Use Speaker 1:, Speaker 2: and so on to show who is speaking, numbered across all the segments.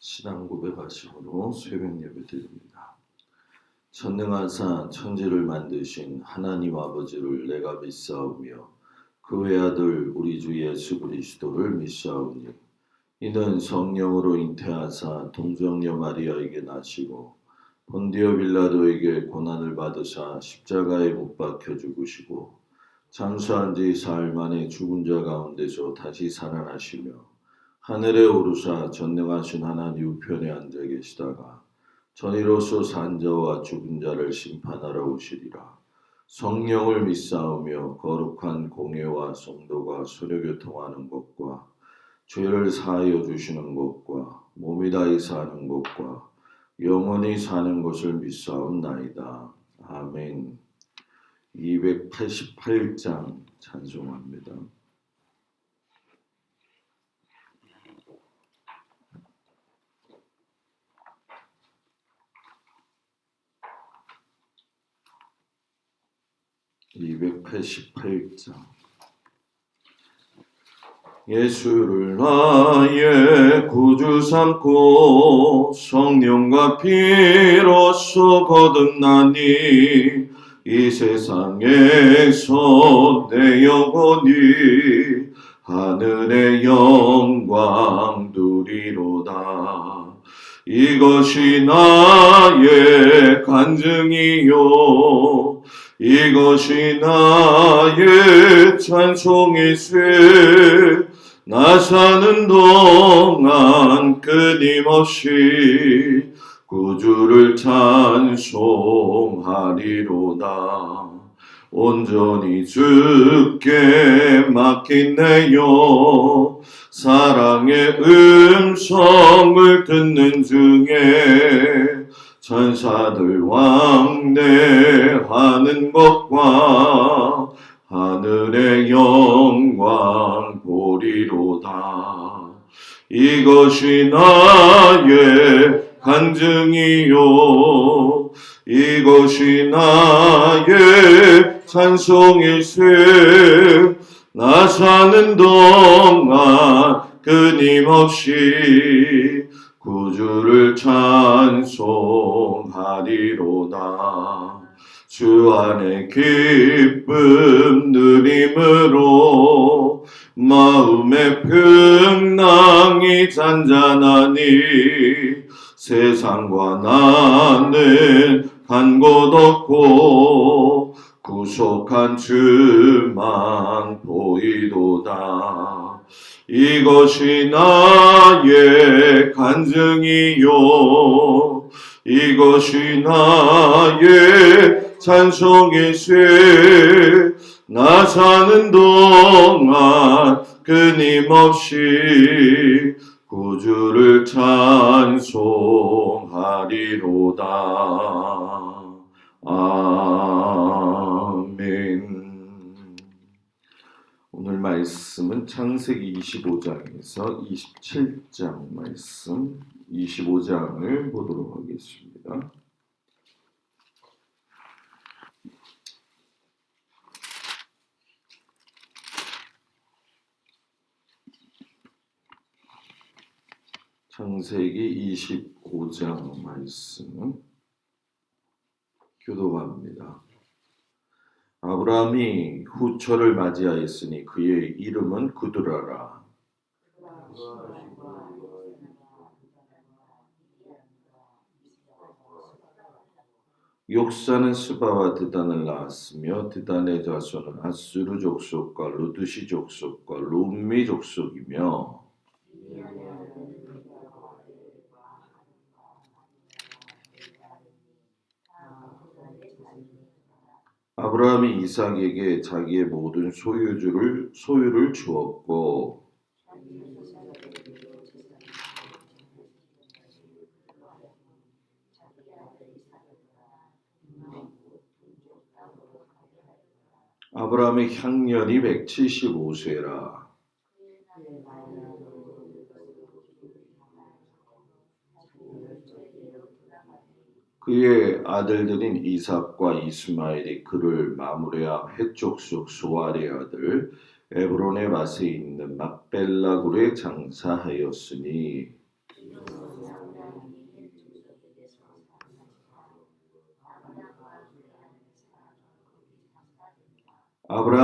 Speaker 1: 신앙 고백하심으로 새벽 예배 드립니다. 전능하사 천지를 만드신 하나님 아버지를 내가 믿사오며 그 외아들 우리 주 예수 그리스도를 믿사오니 이는 성령으로 잉태하사 동정녀 마리아에게 나시고 본디오 빌라도에게 고난을 받으사 십자가에 못 박혀 죽으시고 장수한 지 사흘 만에 죽은 자 가운데서 다시 살아나시며 하늘에 오르사 전능하신 하나님 우편에 앉아 계시다가 전이로서 산 자와 죽은 자를 심판하러 오시리라. 성령을 믿사오며 거룩한 공예와 성도가 서로교통하는 것과 죄를 사하여 주시는 것과 몸이 다히 사는 것과 영원히 사는 것을 믿사옵나이다. 아멘. 288장 찬송합니다. 예수를 나의 구주 삼고 성령과 피로써 거듭나니 이 세상에서 내 영혼이 하늘의 영광 누리로다. 이것이 나의 간증이요 이것이 나의 찬송이세. 나 사는 동안 끊임없이 구주를 찬송하리로다. 온전히 주께 맡긴 내요 사랑의 음성을 듣는 중에 천사들 왕래하는 것과 하늘의 영광 보리로다. 이것이 나의 간증이요 이것이 나의 찬송일세. 나 사는 동안 끊임없이 구주를 찬송하리로다. 주 안에 기쁨 누림으로 마음의 평강이 잔잔하니 세상과 나는 간 곳 없고 구속한 주만 보이도다. 이것이 나의 간증이요 이것이 나의 찬송일세. 나 사는 동안 끊임없이 구주를 찬송하리로다. 아멘. 오늘 말씀은 창세기 25장에서 27장 말씀 25장을 보도록 하겠습니다. 창세기 25장 말씀 교도합니다. 아브라함이 후처를 맞이하였으니 그의 이름은 구드라라. 욕사는 스바와 드단을 낳았으며 드단의 자손은 아수르 족속과 루드시 족속과 룸미 족속이며 아브라함이 이삭에게 자기의 모든 소유를 주었고 아브라함의 향년이 175세라. 그의 아들들인 이삭과 이스마엘이 그를 마므레아 헷족속 소알의 아들 에브론의 밭에 있는 막벨라 굴에 장사하였으니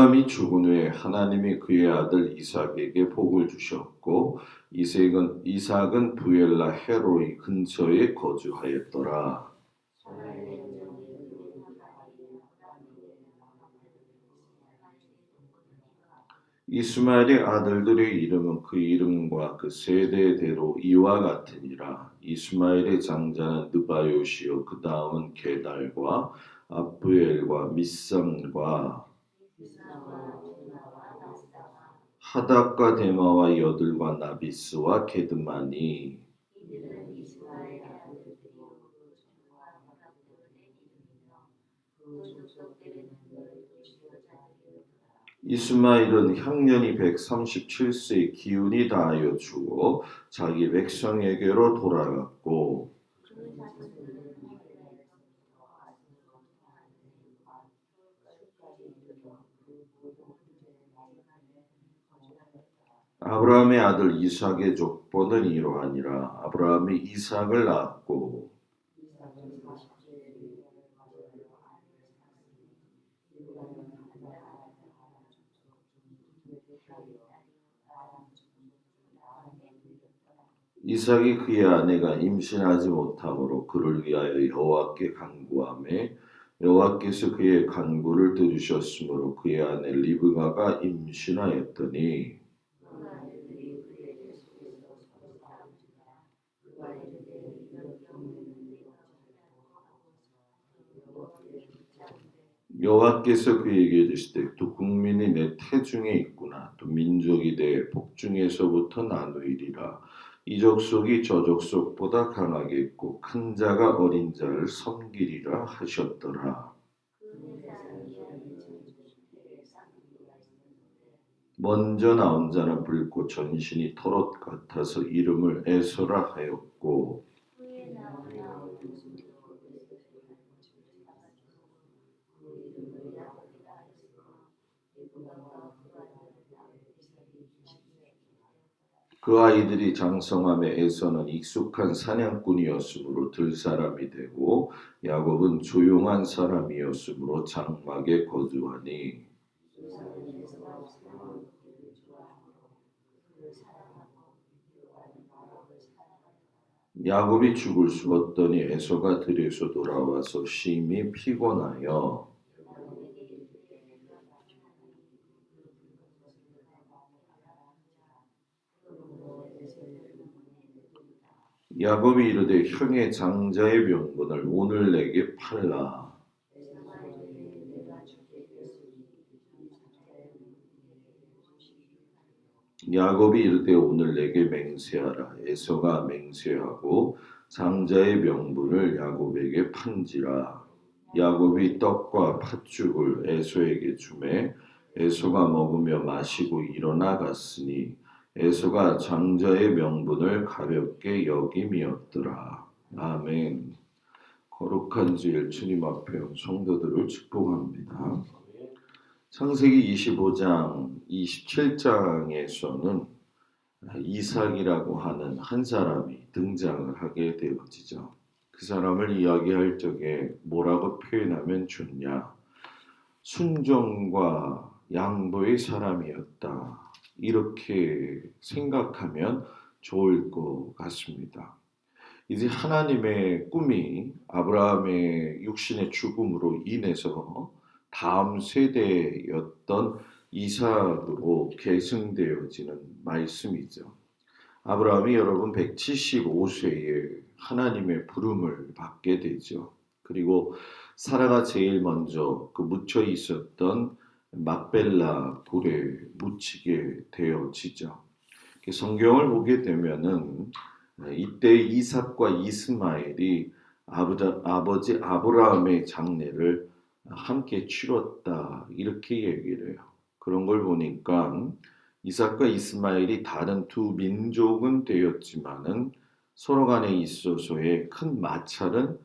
Speaker 1: 아브라함이 죽은 후에 하나님이 그의 아들 이삭에게 복을 주셨고 이삭은 부엘라 헤로이 근처에 거주하였더라. 이스마엘의 아들들의 이름은 그 이름과 그 세대대로 이와 같으니라. 이스마엘의 장자는 느바요시요 그 다음은 게달과 압부엘과 미삼과 하닥과 데마와 여들과 나비스와 게드마니. 이스마엘은 향년이 137세의 기운이 다하여 죽어 자기 백성에게로 돌아갔고 아브라함의 아들 이삭의 족보는 이러하니라. 아브라함이 이삭을 낳았고 이삭이 그의 아내가 임신하지 못함으로 그를 위하여 여호와께 간구하매 여호와께서 그의 간구를 들으셨으므로 그의 아내 리브가가 임신하였더니 여호와께서 그에게 이르시되 두 국민이 내 태중에 있구나. 두 민족이 내 복중에서부터 나누이리라. 이 족속이 저 족속보다 강하겠고 큰 자가 어린 자를 섬기리라 하셨더라. 먼저 나온 자는 붉고 전신이 털옷 같아서 이름을 에서라 하였고 그 아이들이 장성함에 에서는 익숙한 사냥꾼이었으므로 들사람이 되고 야곱은 조용한 사람이었으므로 장막에 거주하니 야곱이 죽을 수 없더니 에서가 들에서 돌아와서 심히 피곤하여 야곱이 이르되 형의 장자의 명분을 오늘 내게 팔라. 야곱이 이르되 오늘 내게 맹세하라. 에서가 맹세하고 장자의 명분을 야곱에게 판지라. 야곱이 떡과 팥죽을 에서에게 주매 에서가 먹으며 마시고 일어나 갔으니 에서가 장자의 명분을 가볍게 여김이었더라. 아멘. 거룩한 주일 주님 앞에 온 성도들을 축복합니다. 창세기 25장, 27장에서는 이삭이라고 하는 한 사람이 등장을 하게 되어지죠. 그 사람을 이야기할 적에 뭐라고 표현하면 좋냐? 순종과 양보의 사람이었다. 이렇게 생각하면 좋을 것 같습니다. 이제 하나님의 꿈이 아브라함의 육신의 죽음으로 인해서 다음 세대였던 이삭으로 계승되어지는 말씀이죠. 아브라함이 여러분 175세에 하나님의 부름을 받게 되죠. 그리고 사라가 제일 먼저 그 묻혀 있었던 막벨라 굴에 묻히게 되어지죠. 성경을 보게 되면은 이때 이삭과 이스마엘이 아버지 아브라함의 장례를 함께 치렀다 이렇게 얘기를 해요. 그런 걸 보니까 이삭과 이스마엘이 다른 두 민족은 되었지만은 서로 간에 있어서의 큰 마찰은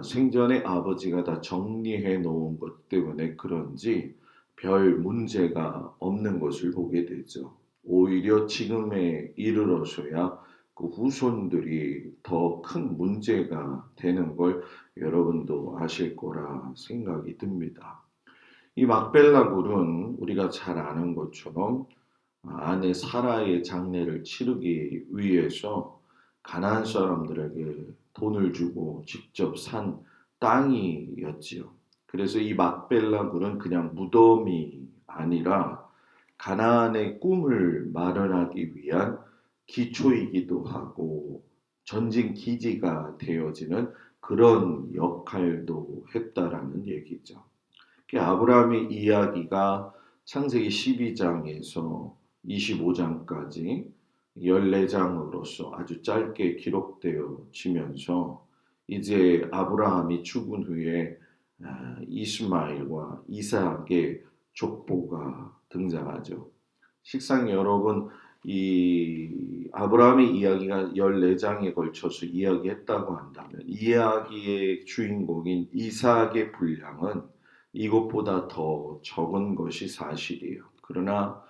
Speaker 1: 생전에 아버지가 다 정리해 놓은 것 때문에 그런지 별 문제가 없는 것을 보게 되죠. 오히려 지금에 이르러서야 그 후손들이 더 큰 문제가 되는 걸 여러분도 아실 거라 생각이 듭니다. 이 막벨라 굴은 우리가 잘 아는 것처럼 아내 사라의 장례를 치르기 위해서 가나안 사람들에게 돈을 주고 직접 산 땅이었지요. 그래서 이 막벨라 굴은 그냥 무덤이 아니라 가나안의 꿈을 마련하기 위한 기초이기도 하고 전진 기지가 되어지는 그런 역할도 했다라는 얘기죠. 아브라함의 이야기가 창세기 12장에서 25장까지 14장으로서 아주 짧게 기록되어지면서 이제 아브라함이 죽은 후에 이스마엘과 이삭의 족보가 등장하죠. 식상 여러분, 이 아브라함의 이야기가 14장에 걸쳐서 이야기했다고 한다면 이야기의 주인공인 이삭의 분량은 이것보다 더 적은 것이 사실이에요. 그러나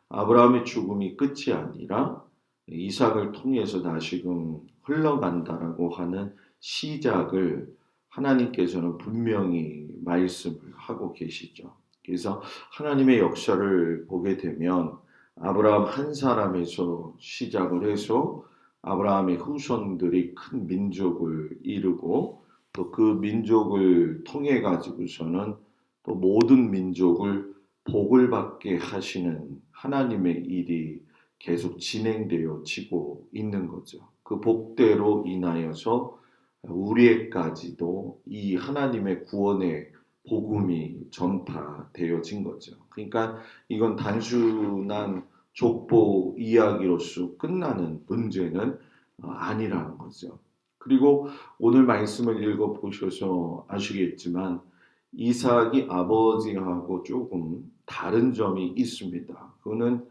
Speaker 1: 아브라함의 죽음이 끝이 아니라 이삭을 통해서 다시금 흘러간다라고 하는 시작을 하나님께서는 분명히 말씀을 하고 계시죠. 그래서 하나님의 역사를 보게 되면 아브라함 한 사람에서 시작을 해서 아브라함의 후손들이 큰 민족을 이루고 또 그 민족을 통해 가지고서는 또 모든 민족을 복을 받게 하시는 하나님의 일이 계속 진행되어지고 있는 거죠. 그 복대로 인하여서 우리에까지도 이 하나님의 구원의 복음이 전파되어진 거죠. 그러니까 이건 단순한 족보 이야기로서 끝나는 문제는 아니라는 거죠. 그리고 오늘 말씀을 읽어보셔서 아시겠지만 이삭이 아버지하고 조금 다른 점이 있습니다. 그거는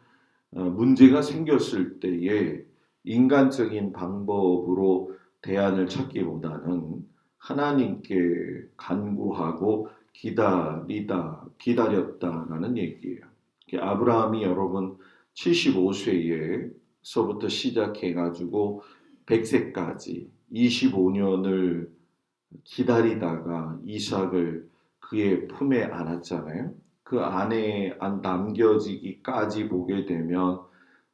Speaker 1: 문제가 생겼을 때에 인간적인 방법으로 대안을 찾기보다는 하나님께 간구하고 기다렸다라는 얘기예요. 아브라함이 여러분 75세에서부터 시작해가지고 100세까지 25년을 기다리다가 이삭을 그의 품에 안았잖아요. 그 안에 남겨지기까지 보게 되면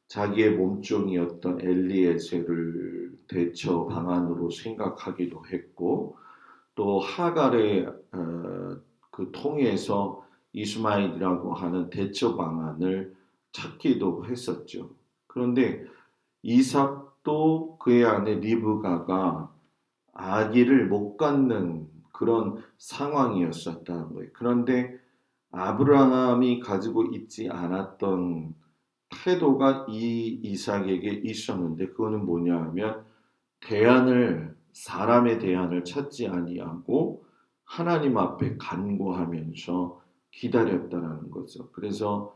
Speaker 1: 자기의 몸종이었던 엘리에셀을 대처 방안으로 생각하기도 했고 또 하갈의 그 통해서 이스마엘이라고 하는 대처 방안을 찾기도 했었죠. 그런데 이삭도 그의 아내 리브가가 아기를 못 갖는 그런 상황이었었다는 거예요. 그런데 아브라함이 가지고 있지 않았던 태도가 이 이삭에게 있었는데 그거는 뭐냐 하면 사람의 대안을 찾지 아니하고 하나님 앞에 간구하면서 기다렸다는 거죠. 그래서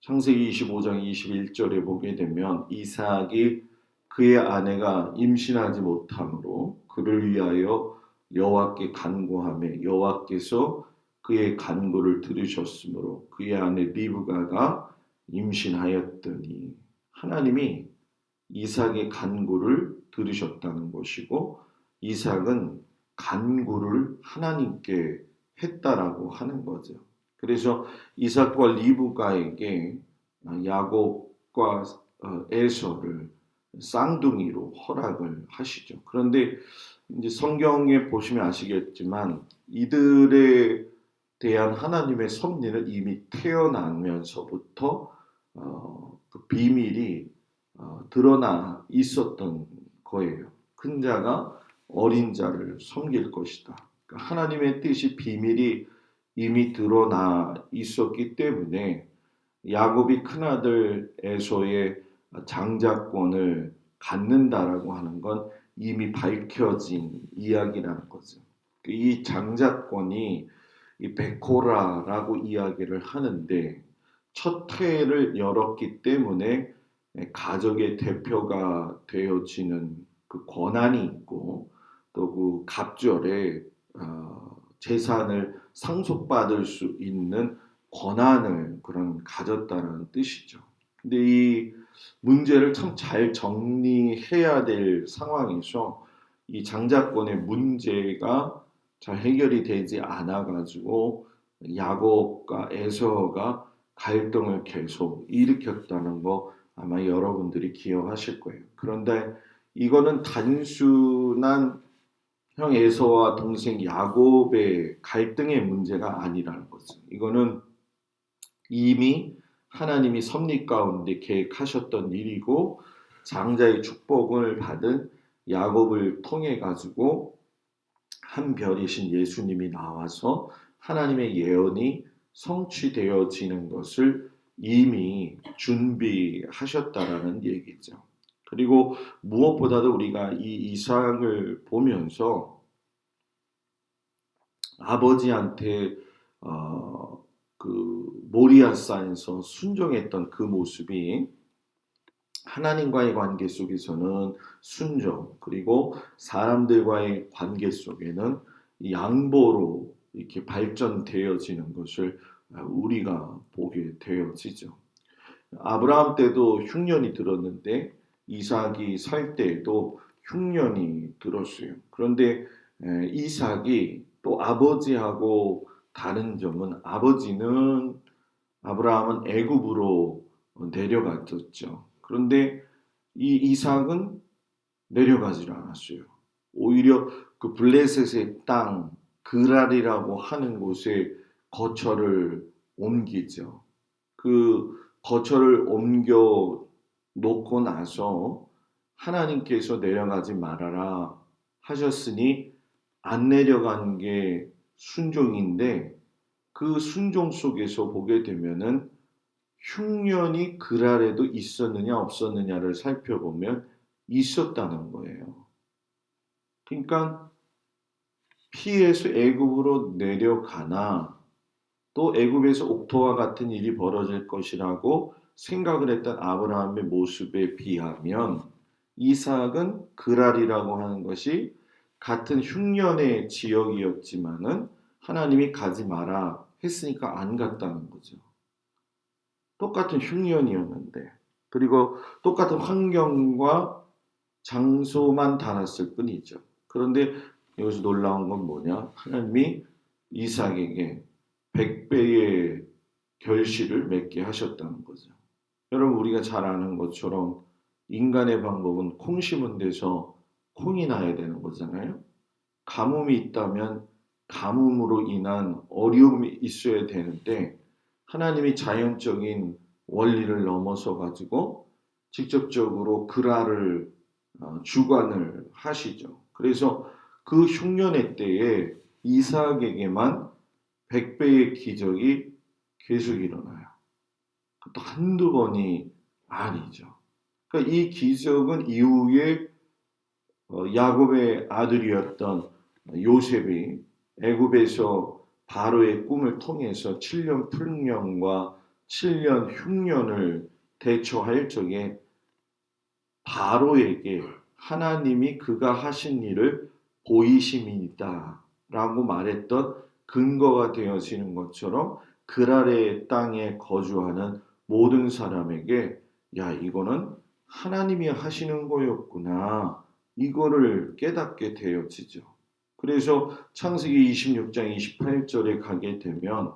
Speaker 1: 창세기 25장 21절에 보게 되면 이삭이 그의 아내가 임신하지 못함으로 그를 위하여 여호와께 간구하며 여호와께서 그의 간구를 들으셨으므로 그의 아내 리브가가 임신하였더니 하나님이 이삭의 간구를 들으셨다는 것이고 이삭은 간구를 하나님께 했다라고 하는 거죠. 그래서 이삭과 리브가에게 야곱과 에서를 쌍둥이로 허락을 하시죠. 그런데 이제 성경에 보시면 아시겠지만 이들에 대한 하나님의 섭리는 이미 태어나면서부터 그 비밀이 드러나 있었던 거예요. 큰 자가 어린 자를 섬길 것이다. 그러니까 하나님의 뜻이 비밀이 이미 드러나 있었기 때문에 야곱이 큰아들 에서의 장자권을 갖는다라고 하는 건 이미 밝혀진 이야기라는 거죠. 이 장자권이 이 베코라라고 이야기를 하는데 첫 해를 열었기 때문에 가족의 대표가 되어지는 그 권한이 있고 또 그 갑절에 재산을 상속받을 수 있는 권한을 그런 가졌다는 뜻이죠. 근데 이 문제를 참 잘 정리해야 될 상황에서 이 장자권의 문제가 잘 해결이 되지 않아 가지고 야곱과 에서가 갈등을 계속 일으켰다는 거 아마 여러분들이 기억하실 거예요. 그런데 이거는 단순한 형 에서와 동생 야곱의 갈등의 문제가 아니라는 거죠. 이거는 이미 하나님이 섭리 가운데 계획하셨던 일이고 장자의 축복을 받은 야곱을 통해 가지고 한 별이신 예수님이 나와서 하나님의 예언이 성취되어지는 것을 이미 준비하셨다라는 얘기죠. 그리고 무엇보다도 우리가 이 이삭을 보면서 아버지한테 그 모리아산에서 순종했던 그 모습이 하나님과의 관계 속에서는 순종, 그리고 사람들과의 관계 속에는 양보로 이렇게 발전되어지는 것을 우리가 보게 되어지죠. 아브라함 때도 흉년이 들었는데 이삭이 살 때에도 흉년이 들었어요. 그런데 이삭이 또 아버지하고 다른 점은 아브라함은 애굽으로 내려갔었죠. 그런데 이 이삭은 내려가질 않았어요. 오히려 그 블레셋의 땅 그랄이라고 하는 곳에 거처를 옮기죠. 그 거처를 옮겨 놓고 나서 하나님께서 내려가지 말아라 하셨으니 안 내려간 게 순종인데 그 순종 속에서 보게 되면은 흉년이 그랄에도 있었느냐 없었느냐를 살펴보면 있었다는 거예요. 그러니까 피해서 애굽으로 내려가나 또 애굽에서 옥토와 같은 일이 벌어질 것이라고 생각을 했던 아브라함의 모습에 비하면 이삭은 그랄이라고 하는 것이 같은 흉년의 지역이었지만은 하나님이 가지 마라 했으니까 안 갔다는 거죠. 똑같은 흉년이었는데 그리고 똑같은 환경과 장소만 달았을 뿐이죠. 그런데 여기서 놀라운 건 뭐냐? 하나님이 이삭에게 100배의 결실을 맺게 하셨다는 거죠. 여러분 우리가 잘 아는 것처럼 인간의 방법은 콩 심은 데서 콩이 나야 되는 거잖아요. 가뭄이 있다면 가뭄으로 인한 어려움이 있어야 되는데 하나님이 자연적인 원리를 넘어서 가지고 직접적으로 그랄을 주관을 하시죠. 그래서 그 흉년의 때에 이삭에게만 100배의 기적이 계속 일어나요. 또 한두 번이 아니죠. 그러니까 이 기적은 이후에 야곱의 아들이었던 요셉이 애굽에서 바로의 꿈을 통해서 7년 풍년과 7년 흉년을 대처할 적에 바로에게 하나님이 그가 하신 일을 보이심이다 라고 말했던 근거가 되어지는 것처럼 그랄의 땅에 거주하는 모든 사람에게 야 이거는 하나님이 하시는 거였구나 이거를 깨닫게 되어지죠. 그래서 창세기 26장 28절에 가게 되면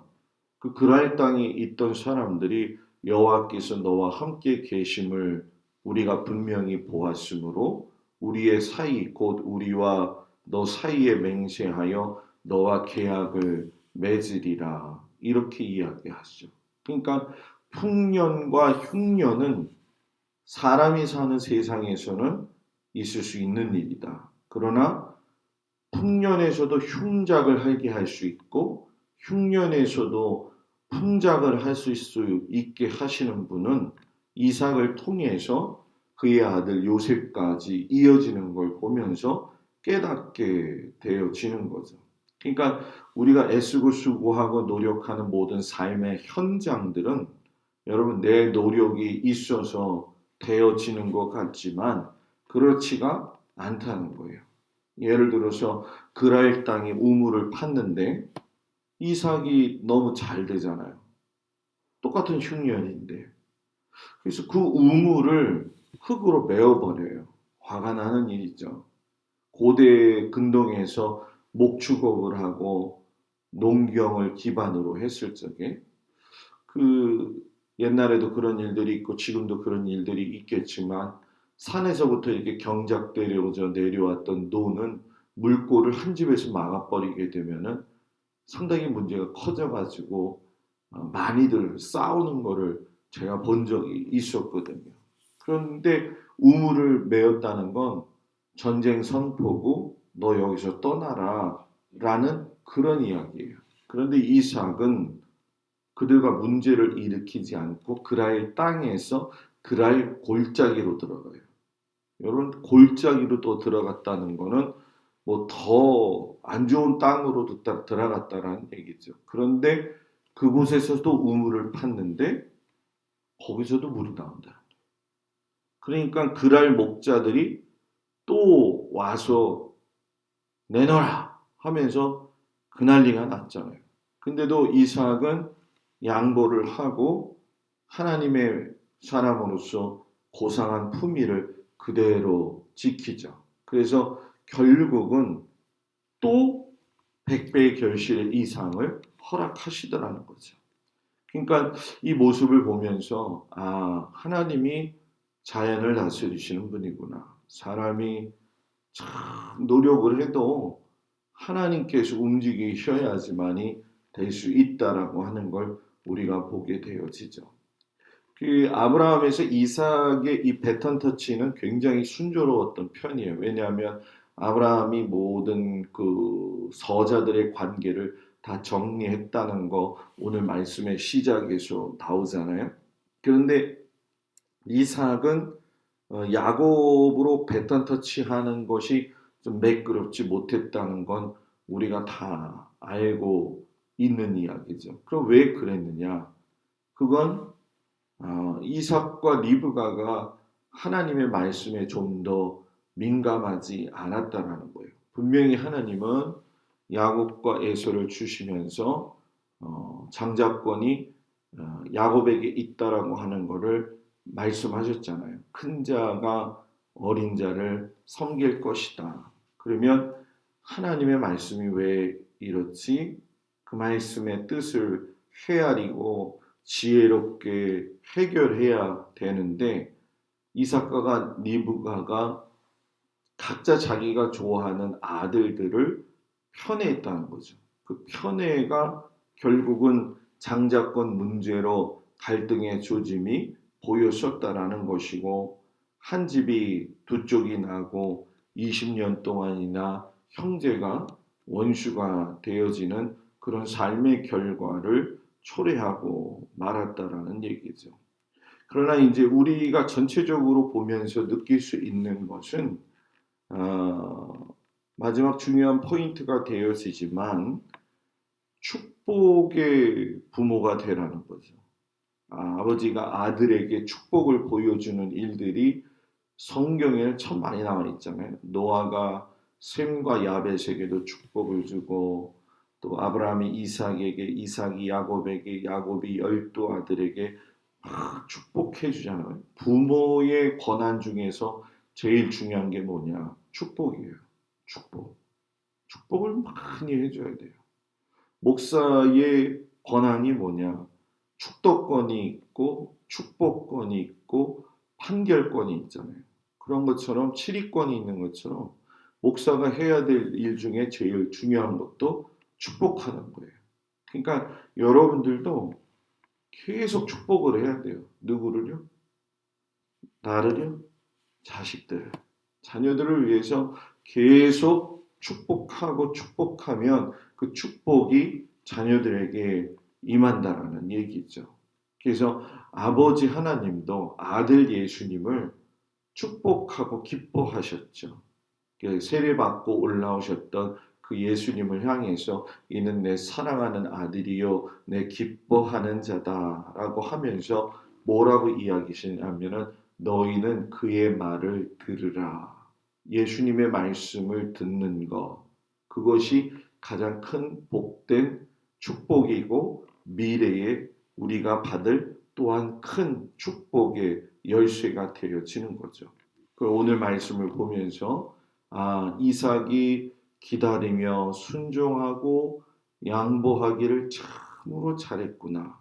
Speaker 1: 그 그랄 땅에 있던 사람들이 여호와께서 너와 함께 계심을 우리가 분명히 보았으므로 우리의 사이 곧 우리와 너 사이에 맹세하여 너와 계약을 맺으리라 이렇게 이야기하죠. 그러니까 풍년과 흉년은 사람이 사는 세상에서는 있을 수 있는 일이다. 그러나 풍년에서도 흉작을 하게 할 수 있고 흉년에서도 풍작을 할 수 있게 하시는 분은 이삭을 통해서 그의 아들 요셉까지 이어지는 걸 보면서 깨닫게 되어지는 거죠. 그러니까 우리가 애쓰고 수고하고 노력하는 모든 삶의 현장들은 여러분 내 노력이 있어서 되어지는 것 같지만 그렇지가 않다는 거예요. 예를 들어서 그랄 땅에 우물을 팠는데 이삭이 너무 잘 되잖아요. 똑같은 흉년인데. 그래서 그 우물을 흙으로 메워버려요. 화가 나는 일이죠. 고대 근동에서 목축업을 하고 농경을 기반으로 했을 적에 그 옛날에도 그런 일들이 있고 지금도 그런 일들이 있겠지만 산에서부터 이렇게 경작되어져 내려왔던 노는 물꼬를 한 집에서 막아버리게 되면은 상당히 문제가 커져가지고 많이들 싸우는 거를 제가 본 적이 있었거든요. 그런데 우물을 메었다는 건 전쟁 선포고 너 여기서 떠나라 라는 그런 이야기예요. 그런데 이삭은 그들과 문제를 일으키지 않고 그랄 땅에서 그랄 골짜기로 들어가요. 여러분 골짜기로 또 들어갔다는 거는 뭐 더 안 좋은 땅으로도 들어갔다라는 얘기죠. 그런데 그곳에서도 우물을 팠는데 거기서도 물이 나온다. 그러니까 그랄 목자들이 또 와서 내놔라 하면서 그 난리가 났잖아요. 근데도 이삭은 양보를 하고 하나님의 사람으로서 고상한 품위를 그대로 지키죠. 그래서 결국은 또 100배의 결실의 이상을 허락하시더라는 거죠. 그러니까 이 모습을 보면서 하나님이 자연을 다스리시는 분이구나. 사람이 참 노력을 해도 하나님께서 움직이셔야지만이 될 수 있다라고 하는 걸 우리가 보게 되어지죠. 그 아브라함에서 이삭의 이 배턴 터치는 굉장히 순조로웠던 편이에요. 왜냐하면 아브라함이 모든 그 서자들의 관계를 다 정리했다는 거 오늘 말씀의 시작에서 나오잖아요. 그런데 이삭은 야곱으로 배턴 터치하는 것이 좀 매끄럽지 못했다는 건 우리가 다 알고 있는 이야기죠. 그럼 왜 그랬느냐? 그건 이삭과 리브가가 하나님의 말씀에 좀 더 민감하지 않았다라는 거예요. 분명히 하나님은 야곱과 에서를 주시면서 장자권이 야곱에게 있다라고 하는 것을 말씀하셨잖아요. 큰 자가 어린 자를 섬길 것이다. 그러면 하나님의 말씀이 왜 이렇지? 그 말씀의 뜻을 헤아리고 지혜롭게 해결해야 되는데 이삭과 리브가가 각자 자기가 좋아하는 아들들을 편애했다는 거죠. 그 편애가 결국은 장자권 문제로 갈등의 조짐이 보였었다라는 것이고 한 집이 두 쪽이 나고 20년 동안이나 형제가 원수가 되어지는 그런 삶의 결과를 초래하고 말았다라는 얘기죠. 그러나 이제 우리가 전체적으로 보면서 느낄 수 있는 것은 마지막 중요한 포인트가 되어지지만 축복의 부모가 되라는 거죠. 아버지가 아들에게 축복을 보여주는 일들이 성경에 참 많이 나와 있잖아요. 노아가 셈과 야벳에게도 축복을 주고 또 아브라함이 이삭에게, 이삭이 야곱에게, 야곱이 12 아들에게 축복해 주잖아요. 부모의 권한 중에서 제일 중요한 게 뭐냐? 축복이에요. 축복. 축복을 많이 해줘야 돼요. 목사의 권한이 뭐냐? 축도권이 있고 축복권이 있고 판결권이 있잖아요. 그런 것처럼 치리권이 있는 것처럼 목사가 해야 될 일 중에 제일 중요한 것도 축복하는 거예요. 그러니까 여러분들도 계속 축복을 해야 돼요. 누구를요? 나를요? 자식들, 자녀들을 위해서 계속 축복하고 축복하면 그 축복이 자녀들에게 임한다라는 얘기죠. 그래서 아버지 하나님도 아들 예수님을 축복하고 기뻐하셨죠. 세례받고 올라오셨던 그 예수님을 향해서 이는 내 사랑하는 아들이요 내 기뻐하는 자다라고 하면서 뭐라고 이야기하시냐면은 너희는 그의 말을 들으라. 예수님의 말씀을 듣는 것 그것이 가장 큰 복된 축복이고 미래에 우리가 받을 또한 큰 축복의 열쇠가 되어지는 거죠. 오늘 말씀을 보면서 이삭이 기다리며 순종하고 양보하기를 참으로 잘했구나.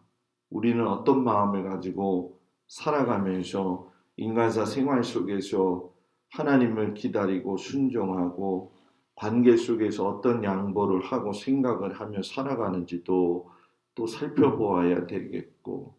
Speaker 1: 우리는 어떤 마음을 가지고 살아가면서 인간사 생활 속에서 하나님을 기다리고 순종하고 관계 속에서 어떤 양보를 하고 생각을 하며 살아가는지도 또 살펴보아야 되겠고,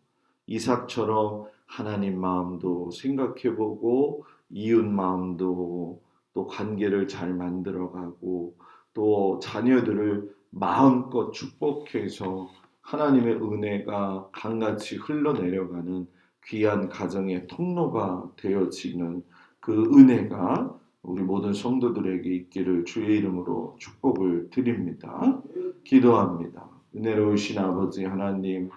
Speaker 1: 이삭처럼 하나님 마음도 생각해보고 이웃 마음도 또 관계를 잘 만들어가고 또 자녀들을 마음껏 축복해서 하나님의 은혜가 강같이 흘러내려가는 귀한 가정의 통로가 되어지는 그 은혜가 우리 모든 성도들에게 있기를 주의 이름으로 축복을 드립니다. 기도합니다. 은혜로우신 아버지 하나님,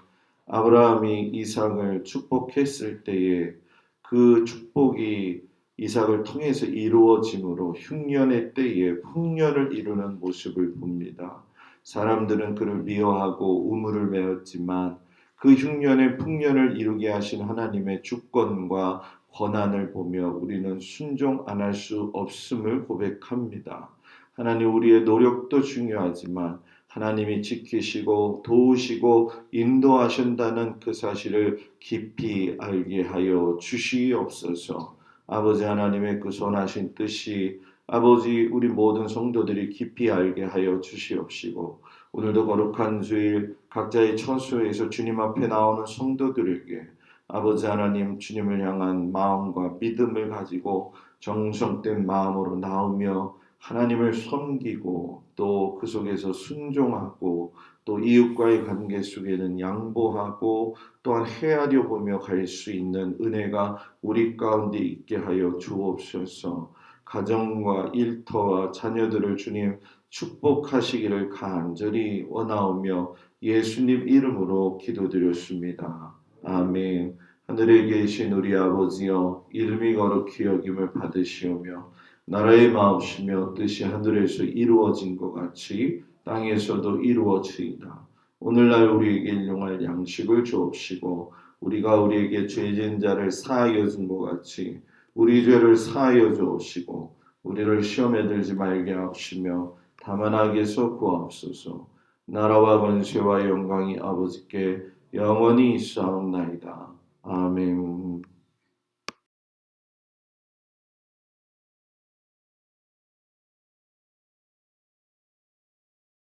Speaker 1: 아브라함이 이삭을 축복했을 때에 그 축복이 이삭을 통해서 이루어짐으로 흉년의 때에 풍년을 이루는 모습을 봅니다. 사람들은 그를 미워하고 우물을 메었지만 그 흉년의 풍년을 이루게 하신 하나님의 주권과 권한을 보며 우리는 순종 안 할 수 없음을 고백합니다. 하나님, 우리의 노력도 중요하지만 하나님이 지키시고 도우시고 인도하신다는 그 사실을 깊이 알게 하여 주시옵소서. 아버지 하나님의 그 선하신 뜻이 아버지 우리 모든 성도들이 깊이 알게 하여 주시옵시고, 오늘도 거룩한 주일 각자의 처소에서 주님 앞에 나오는 성도들에게 아버지 하나님 주님을 향한 마음과 믿음을 가지고 정성된 마음으로 나오며 하나님을 섬기고 또 그 속에서 순종하고 또 이웃과의 관계 속에는 양보하고 또한 헤아려 보며 갈 수 있는 은혜가 우리 가운데 있게 하여 주옵소서. 가정과 일터와 자녀들을 주님 축복하시기를 간절히 원하오며 예수님 이름으로 기도드렸습니다. 아멘. 하늘에 계신 우리 아버지여, 이름이 거룩히 여김을 받으시오며 나라의 마옵시며 뜻이 하늘에서 이루어진 것 같이 땅에서도 이루어지이다. 오늘날 우리에게 일용할 양식을 주옵시고 우리가 우리에게 죄진 자를 사하여 준 것 같이 우리 죄를 사하여 주옵시고 우리를 시험에 들지 말게 하옵시며 다만 악에서 구하옵소서. 나라와 권세와 영광이 아버지께 영원히 있사옵나이다. 아멘.